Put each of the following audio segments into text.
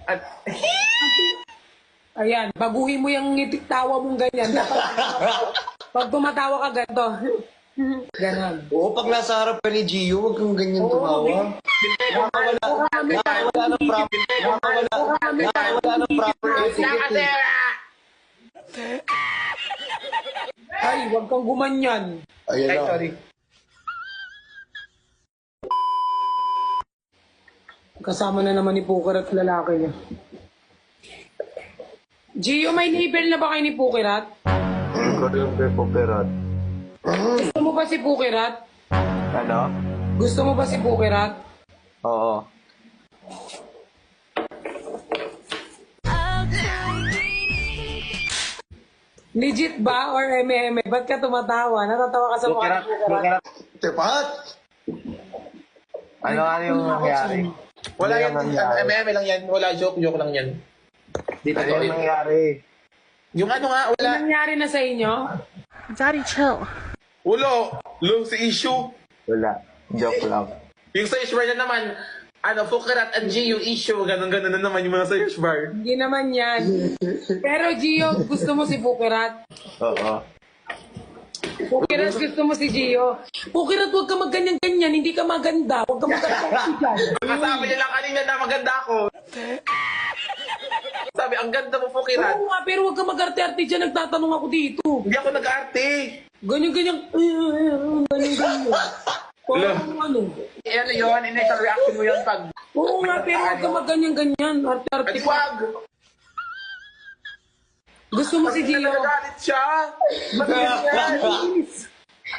At, Ayan, baguhin mo yung tawa mong ganyan. Dapat, pag tumatawa ka ganito. Ganon. Oo, pag nasa harap ka ni Gio, huwag kang ganyan tumawa. Nakawala ng proper. Nakawala ng proper etiquette. Ay, huwag kang gumanyan. Ayan ay, na. sorry. Kasama na naman ni Puker at lalaki niya. Gio, may label na ba kayo ni Pukerat? Ikaw yung pepoperat. Gusto mo ba si Pukerat? Ano? Gusto mo ba si Pukerat? Oo. Legit ba or eme-eme? Ba't ka tumatawa? Natatawa ka sa mukha Bukirat, ni Pukerat? bukirat. Tepat! Ano yung nangyari? Wala Ano yan, yung nangyari? eme lang yan. Wala, joke lang yan. Di Ano totoo yung yun. nangyari? Yung ano nga, wala. Ano nangyari na sa inyo? Daddy, chill. Ulo, si issue. Wala. Joke lang. Yung search bar na naman, Fukerat at Gio issue, ganun na naman yung mga search bar. Hindi naman yan. Pero Gio, gusto mo si Pukerat? Oo. Pukerat, gusto mo si Gio? Pukerat, huwag ka magganyan-ganyan. Hindi ka maganda. Huwag ka maganda. Kasabi niya lang kanina na maganda ako. Sabi, ang ganda mo, Fukerat. Oo nga, pero huwag ka mag-arte-arte dyan. Nagtatanong ako dito. Hindi ako nag-arte. Ganyan-ganyan. Ganyan-ganyan. Parang ano. Ano yun, initial reaction mo yun pag... Oo nga, pero huwag ka magganyan-ganyan. Arte-arte At ka. wag! Gusto mo si Gio? Nagagalit siya! Bakit yan?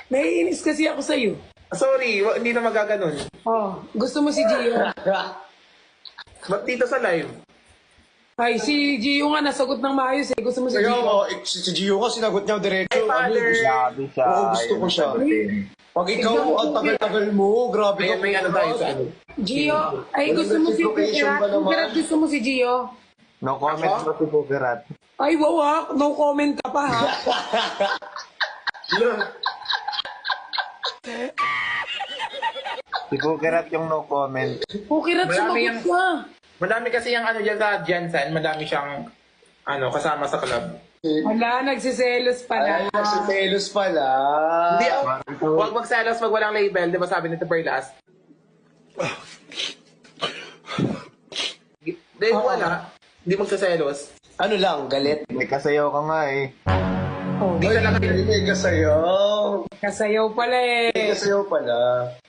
Naiinis kasi ako sa'yo. Sorry, hindi na magaganon. Oh, gusto mo si Gio? Ba't dito sa live? Ay, si Gio nga nasagot ng maayos eh. Gusto mo si Pero Gio? si Gio ka, sinagot niya diretso. Hey, father! Grabe siya. Oo, gusto ko siya. Pag ikaw, ang tagal-tagal mo, grabe ka. May ano tayo sa ano. Gio, ay gusto mo si Location Pukerat? ba naman? Pukerat, gusto mo si Gio? No comment mo si Bukirat. Ay, wow ha. No comment ka pa ha. Si Bukirat yung no comment. Pukerat, Marami sumagot yung- ka. Madami kasi yung ano dyan sa Jensen, madami siyang kasama sa club. Wala, nagsiselos pala. Ay, si Telos pala. Hindi ako, huwag magselos pag walang label, di ba sabi ni Super Last? Di wala, hindi magsaselos. Ano lang, galit. May kasayaw ka nga eh. Oh, Hindi talaga, May kasayaw. kasayaw pala eh. May kasayaw pala.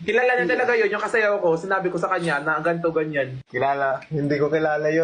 kilala niya talaga yun, yung kasayaw ko, sinabi ko sa kanya na ganito ganyan. Kilala. Hindi ko kilala yun.